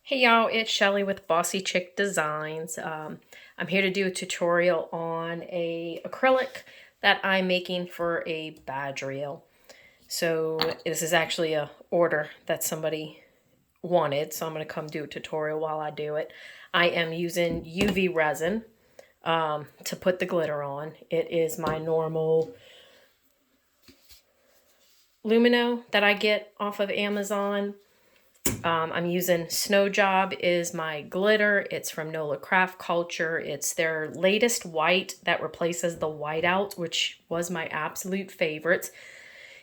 Hey y'all, it's Shelly with Bossy Chick Designs. I'm here to do a tutorial on a acrylic that I'm making for a badge reel. So this is actually a order that somebody wanted, so I'm going to come do a tutorial while I do it. I am using UV resin to put the glitter on. It is my normal Lumino that I get off of Amazon. I'm using Snow Job is my glitter. It's from Nola Craft Culture. It's their latest white that replaces the whiteout, which was my absolute favorite.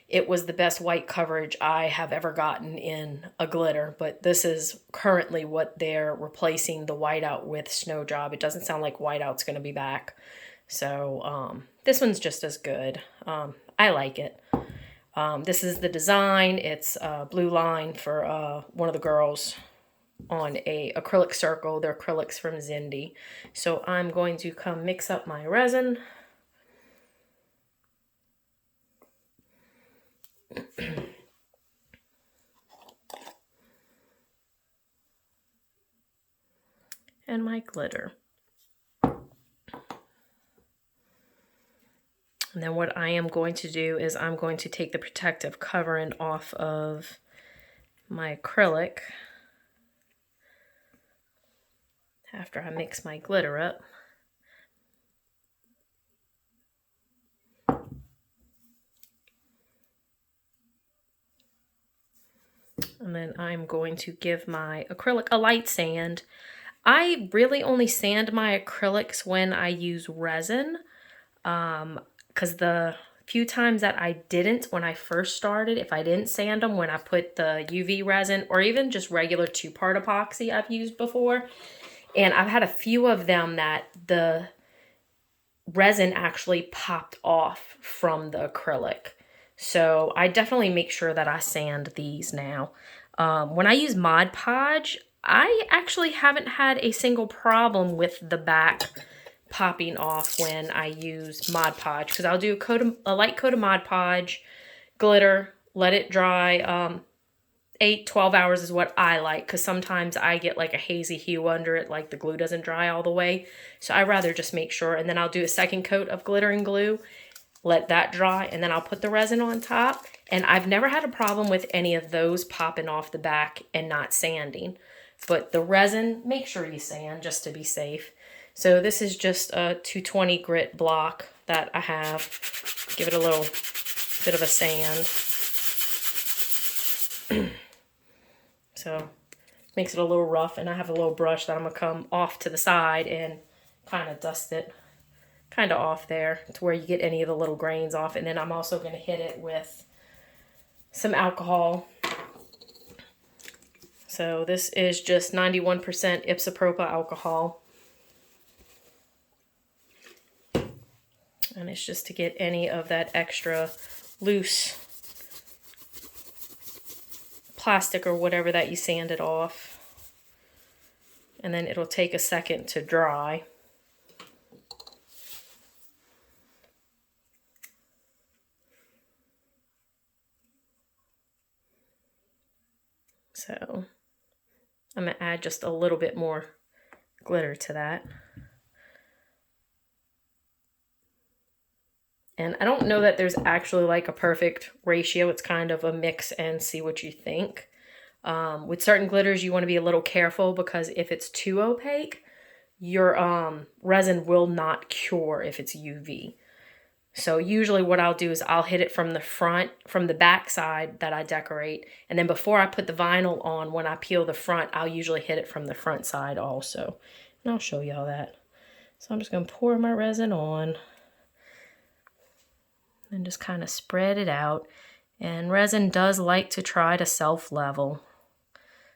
It was the best white coverage I have ever gotten in a glitter, but this is currently what they're replacing the whiteout with, Snow Job. It doesn't sound like whiteout's going to be back. So this one's just as good. I like it. This is the design. It's a blue line for one of the girls on a acrylic circle. They're acrylics from Zindi. So I'm going to come mix up my resin. And my glitter. And then what I am going to do is I'm going to take the protective covering off of my acrylic after I mix my glitter up. And then I'm going to give my acrylic a light sand. I really only sand my acrylics when I use resin. Because the few times that I didn't when I first started, if I didn't sand them when I put the UV resin or even just regular 2-part epoxy I've used before, and I've had a few of them that the resin actually popped off from the acrylic. So I definitely make sure that I sand these now. When I use Mod Podge, I actually haven't had a single problem with the back popping off when I use Mod Podge, because I'll do a light coat of Mod Podge, glitter, let it dry. 8-12 hours is what I like, because sometimes I get like a hazy hue under it, like the glue doesn't dry all the way. So I rather just make sure, and then I'll do a second coat of glitter and glue, let that dry, and then I'll put the resin on top. And I've never had a problem with any of those popping off the back and not sanding. But the resin, make sure you sand just to be safe. So this is just a 220 grit block that I have. Give it a little bit of a sand. So makes it a little rough, and I have a little brush that I'm gonna come off to the side and kind of dust it kind of off there to where you get any of the little grains off. And then I'm also gonna hit it with some alcohol. So this is just 91% isopropyl alcohol. And it's just to get any of that extra loose plastic or whatever that you sanded off. And then it'll take a second to dry. So I'm going to add just a little bit more glitter to that. And I don't know that there's actually like a perfect ratio. It's kind of a mix and see what you think. With certain glitters, you want to be a little careful, because if it's too opaque, your resin will not cure if it's UV. So usually what I'll do is I'll hit it from the front, from the back side that I decorate. And then before I put the vinyl on, when I peel the front, I'll usually hit it from the front side also. And I'll show y'all that. So I'm just going to pour my resin on and just kind of spread it out. And resin does like to try to self-level.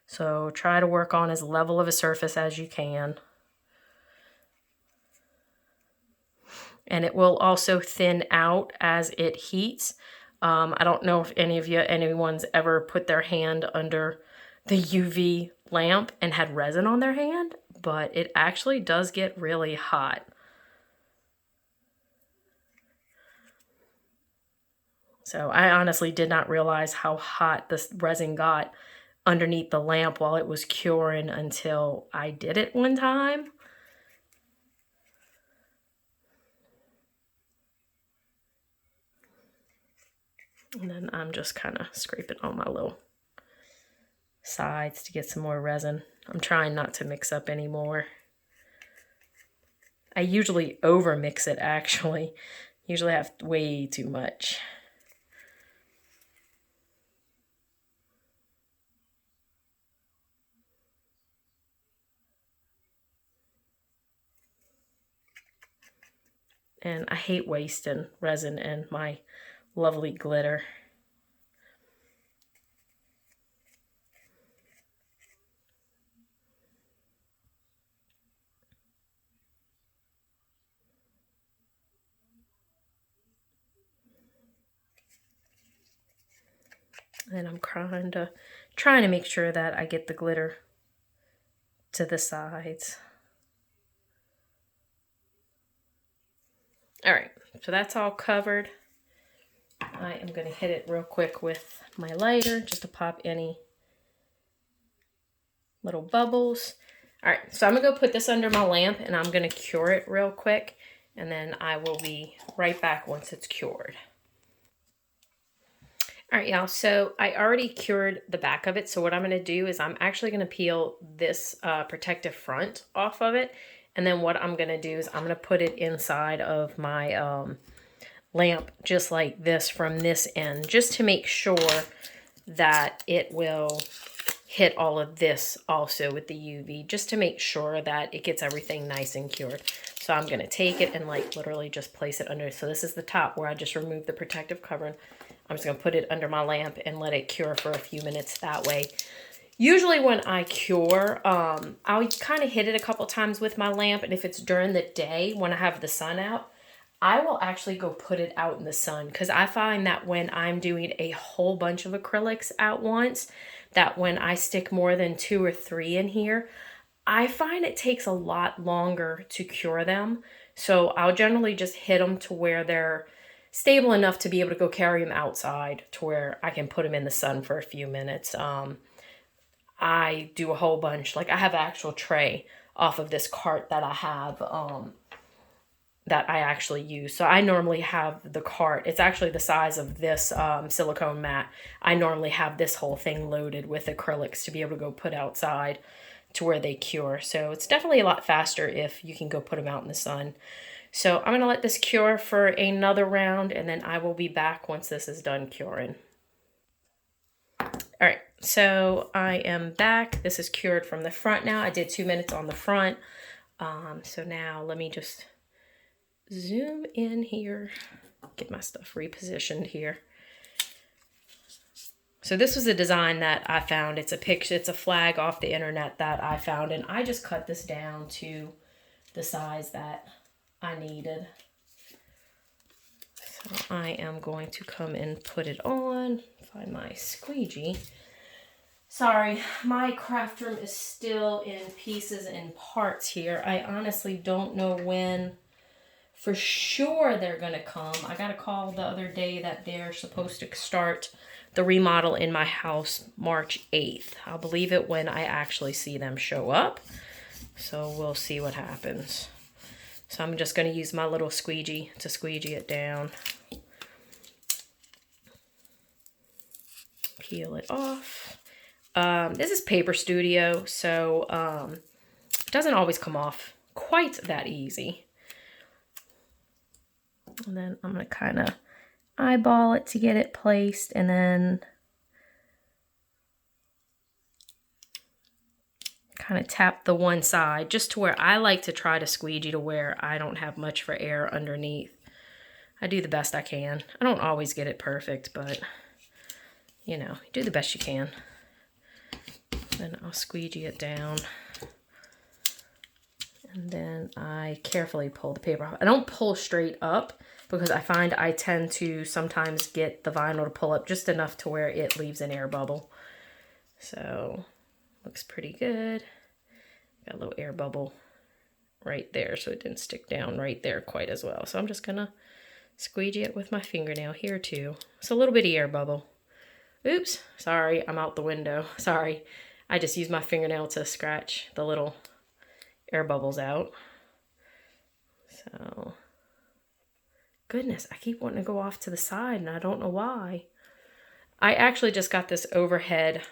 So try to work on as level of a surface as you can. And it will also thin out as it heats. I don't know if anyone's ever put their hand under the UV lamp and had resin on their hand, but it actually does get really hot. So I honestly did not realize how hot this resin got underneath the lamp while it was curing until I did it one time. And then I'm just kind of scraping on my little sides to get some more resin. I'm trying not to mix up anymore. I usually over mix it actually. Usually have way too much. And I hate wasting resin and my lovely glitter. And I'm trying to make sure that I get the glitter to the sides. All right, so that's all covered. I am going to hit it real quick with my lighter just to pop any little bubbles. All right, so I'm gonna go put this under my lamp and I'm gonna cure it real quick, and then I will be right back once it's cured. All right, y'all, so I already cured the back of it. So what I'm gonna do is I'm actually gonna peel this protective front off of it. And then what I'm gonna do is I'm gonna put it inside of my lamp just like this from this end, just to make sure that it will hit all of this also with the UV, just to make sure that it gets everything nice and cured. So I'm gonna take it and like literally just place it under. So this is the top where I just removed the protective covering. I'm just gonna put it under my lamp and let it cure for a few minutes that way. Usually when I cure, I'll kind of hit it a couple times with my lamp, and if it's during the day when I have the sun out, I will actually go put it out in the sun, because I find that when I'm doing a whole bunch of acrylics at once, that when I stick more than 2 or 3 in here, I find it takes a lot longer to cure them. So I'll generally just hit them to where they're stable enough to be able to go carry them outside to where I can put them in the sun for a few minutes. I do a whole bunch. Like I have an actual tray off of this cart that I have that I actually use. So I normally have the cart. It's actually the size of this silicone mat. I normally have this whole thing loaded with acrylics to be able to go put outside to where they cure. So it's definitely a lot faster if you can go put them out in the sun. So I'm going to let this cure for another round, and then I will be back once this is done curing. All right, so I am back. This is cured from the front now. I did 2 minutes on the front. So now let me just zoom in here, get my stuff repositioned here. So this was a design that I found. It's a picture, it's a flag off the internet that I found, and I just cut this down to the size that I needed. So I am going to come and put it on, find my squeegee. Sorry, my craft room is still in pieces and parts here. I honestly don't know when for sure they're gonna come. I got a call the other day that they're supposed to start the remodel in my house March 8th. I'll believe it when I actually see them show up. So we'll see what happens. So I'm just gonna use my little squeegee to squeegee it down. Peel it off. This is Paper Studio, so it doesn't always come off quite that easy. And then I'm going to kind of eyeball it to get it placed, and then kind of tap the one side just to where I like to try to squeegee to where I don't have much for air underneath. I do the best I can. I don't always get it perfect, but you know, do the best you can. Then I'll squeegee it down. And then I carefully pull the paper off. I don't pull straight up because I find I tend to sometimes get the vinyl to pull up just enough to where it leaves an air bubble. So, looks pretty good. Got a little air bubble right there, so it didn't stick down right there quite as well. So I'm just gonna squeegee it with my fingernail here too. It's a little bitty air bubble Oops, sorry, I'm out the window. Sorry, I just used my fingernail to scratch the little air bubbles out. So, goodness, I keep wanting to go off to the side and I don't know why. I actually just got this overhead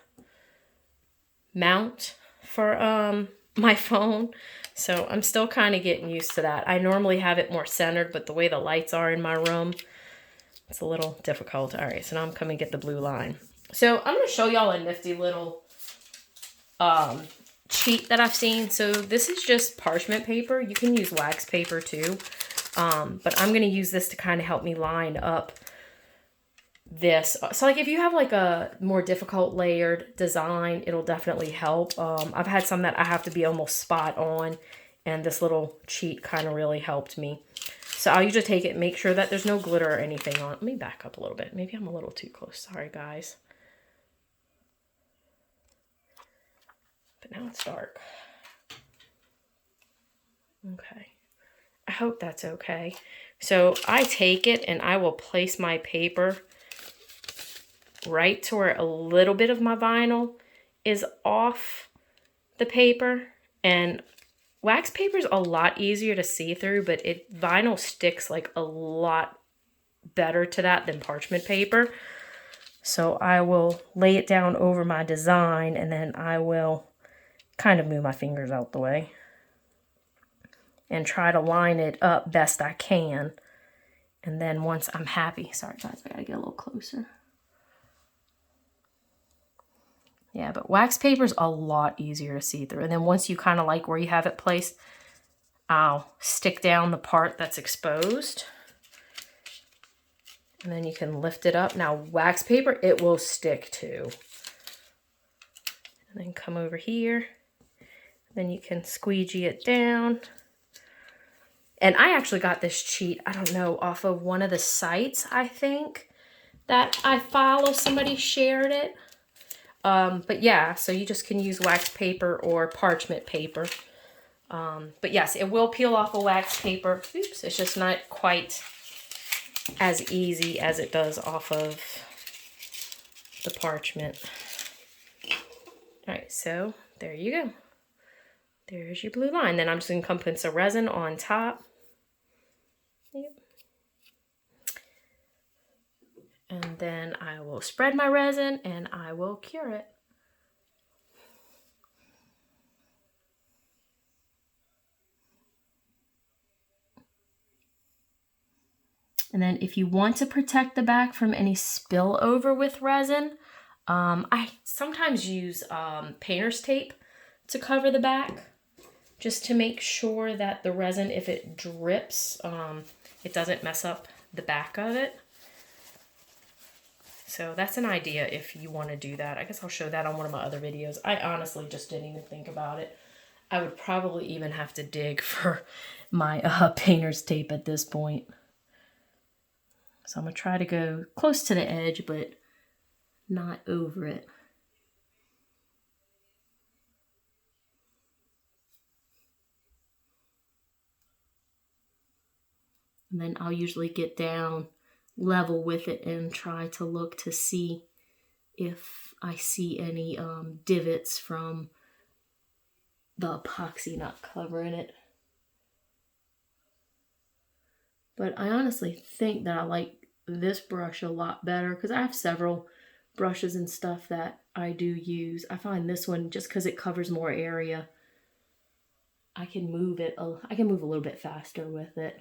mount for my phone, so I'm still kind of getting used to that. I normally have it more centered, but the way the lights are in my room, it's a little difficult. All right, so now I'm coming to get the blue line. So I'm going to show y'all a nifty little cheat that I've seen. So this is just parchment paper. You can use wax paper too, but I'm going to use this to kind of help me line up this. So like if you have like a more difficult layered design, it'll definitely help. I've had some that I have to be almost spot on, and this little cheat kind of really helped me. So I'll usually take it, make sure that there's no glitter or anything on it. Let me back up a little bit. Maybe I'm a little too close. Sorry, guys. But now it's dark. Okay. I hope that's okay. So I take it and I will place my paper right to where a little bit of my vinyl is off the paper. And wax paper is a lot easier to see through, but vinyl sticks like a lot better to that than parchment paper. So I will lay it down over my design, and then I will kind of move my fingers out the way and try to line it up best I can. And then once I'm happy, sorry guys, I gotta get a little closer. Yeah, but wax paper is a lot easier to see through. And then once you kind of like where you have it placed, I'll stick down the part that's exposed. And then you can lift it up. Now wax paper, it will stick to. And then come over here. Then you can squeegee it down. And I actually got this cheat, I don't know, off of one of the sites, I think, that I follow. Somebody shared it. But yeah, so you just can use wax paper or parchment paper. But yes, it will peel off a wax paper. Oops, it's just not quite as easy as it does off of the parchment. All right, so there you go. There's your blue line. Then I'm just going to come put some resin on top. Yep. And then I will spread my resin and I will cure it. And then if you want to protect the back from any spillover with resin, I sometimes use painter's tape to cover the back, just to make sure that the resin, if it drips, it doesn't mess up the back of it. So that's an idea if you want to do that. I guess I'll show that on one of my other videos. I honestly just didn't even think about it. I would probably even have to dig for my painter's tape at this point. So I'm going to try to go close to the edge, but not over it. And then I'll usually get down level with it and try to look to see if I see any divots from the epoxy not covering it. But I honestly think that I like this brush a lot better because I have several brushes and stuff that I do use. I find this one, just because it covers more area, I can move it. I can move a little bit faster with it.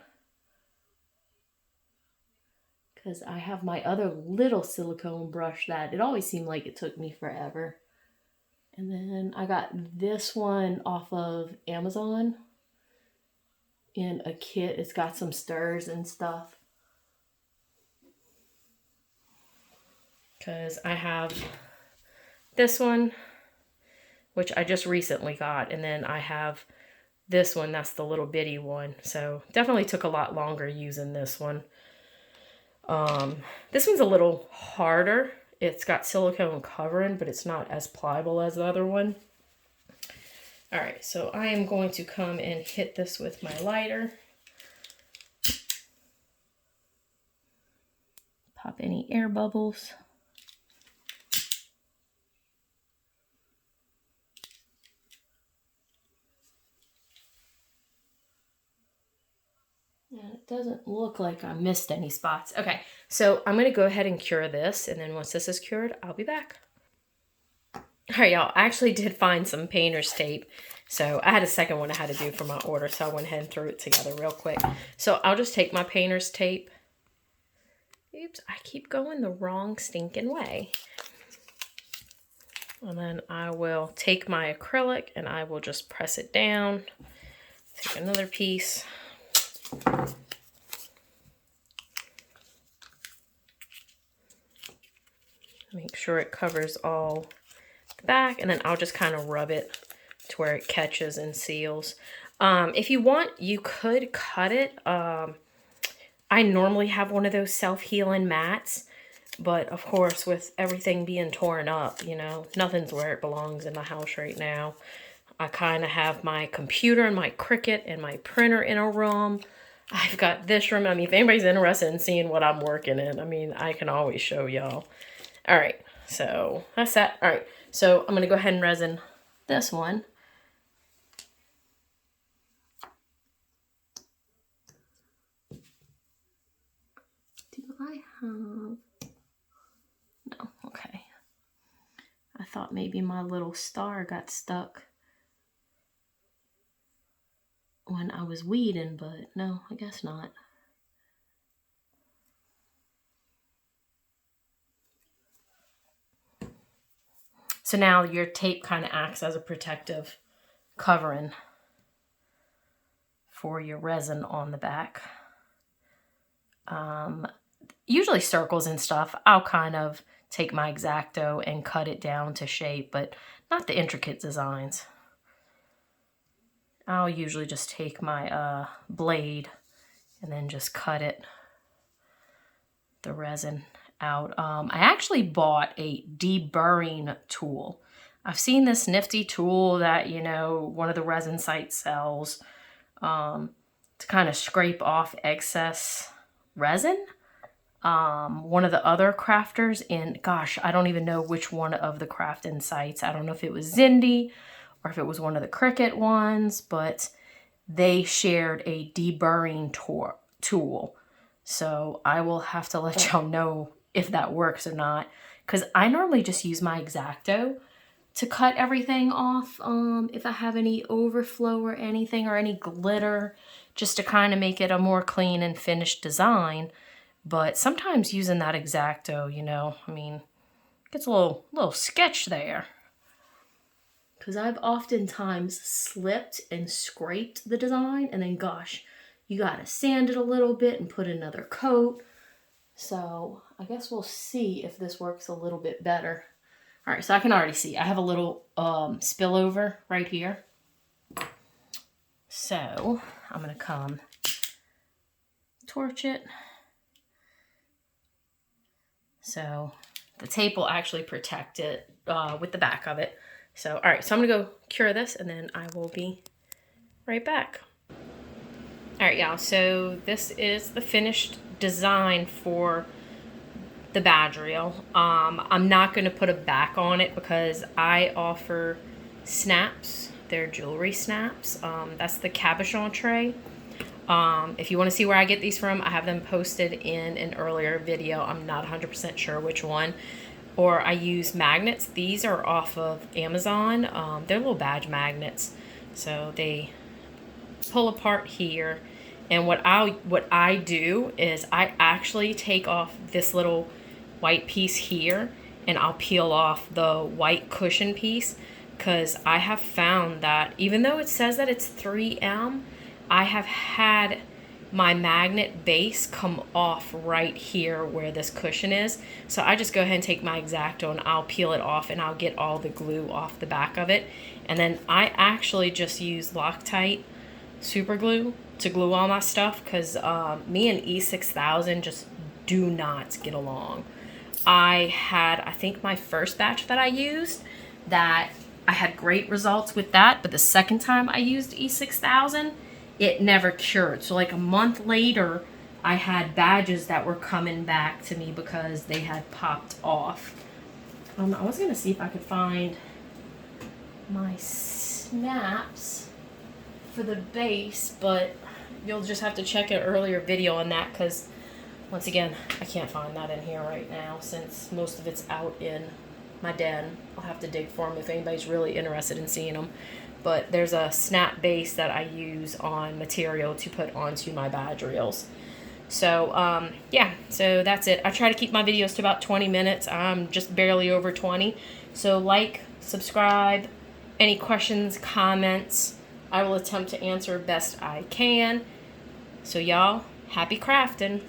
Because I have my other little silicone brush that it always seemed like it took me forever. And then I got this one off of Amazon in a kit. It's got some stirs and stuff. Because I have this one, which I just recently got. And then I have this one, that's the little bitty one. So definitely took a lot longer using this one. This one's a little harder. It's got silicone covering, but it's not as pliable as the other one. All right, so I am going to come and hit this with my lighter. Pop any air bubbles. And it doesn't look like I missed any spots. Okay, so I'm gonna go ahead and cure this, and then once this is cured, I'll be back. All right, y'all, I actually did find some painter's tape. So I had a second one I had to do for my order, so I went ahead and threw it together real quick. So I'll just take my painter's tape. Oops, I keep going the wrong stinking way. And then I will take my acrylic and I will just press it down. Take another piece. Make sure it covers all the back, and then I'll just kind of rub it to where it catches and seals. If you want, you could cut it. I normally have one of those self-healing mats, but of course with everything being torn up, you know, nothing's where it belongs in my house right now. I kind of have my computer and my Cricut and my printer in a room. I've got this room. I mean, if anybody's interested in seeing what I'm working in, I mean, I can always show y'all. All right, so that's that. All right, so I'm gonna go ahead and resin this one. Do I have... No, okay. I thought maybe my little star got stuck when I was weeding, but no, I guess not. So now your tape kind of acts as a protective covering for your resin on the back. Usually circles and stuff, I'll kind of take my X-Acto and cut it down to shape, but not the intricate designs. I'll usually just take my blade and then just cut the resin out. I actually bought a deburring tool. I've seen this nifty tool that, you know, one of the resin sites sells to kind of scrape off excess resin. One of the other crafters in, gosh, I don't even know which one of the crafting sites. I don't know if it was Zindy or if it was one of the Cricut ones, but they shared a deburring tool. So I will have to let y'all know if that works or not, because I normally just use my X-Acto to cut everything off if I have any overflow or anything or any glitter, just to kind of make it a more clean and finished design. But sometimes using that X-Acto, you know, I mean, gets a little sketch there. Because I've oftentimes slipped and scraped the design, and then gosh, you gotta sand it a little bit and put another coat. So I guess we'll see if this works a little bit better. All right, so I can already see I have a little spillover right here. So I'm gonna come torch it. So the tape will actually protect it with the back of it. So, all right, so I'm gonna go cure this and then I will be right back. All right, y'all, so this is the finished design for the badge reel. I'm not gonna put a back on it because I offer snaps. They're jewelry snaps. That's the cabochon tray. If you want to see where I get these from, I have them posted in an earlier video. I'm not 100% sure which one. Or I use magnets. These are off of Amazon. They're little badge magnets. So they pull apart here. And what I do is I actually take off this little white piece here and I'll peel off the white cushion piece, because I have found that even though it says that it's 3M, I have had my magnet base come off right here where this cushion is. So I just go ahead and take my X-Acto and I'll peel it off and I'll get all the glue off the back of it. And then I actually just use Loctite super glue to glue all my stuff, because me and E6000 just do not get along. I think my first batch that I used, that I had great results with that, but the second time I used E6000, it never cured. So like a month later, I had badges that were coming back to me because they had popped off. I was gonna see if I could find my snaps for the base, but you'll just have to check an earlier video on that, because once again, I can't find that in here right now since most of it's out in my den. I'll have to dig for them if anybody's really interested in seeing them. But there's a snap base that I use on material to put onto my badge reels. So, yeah, so that's it. I try to keep my videos to about 20 minutes. I'm just barely over 20. So like, subscribe, any questions, comments, I will attempt to answer best I can. So y'all, happy crafting.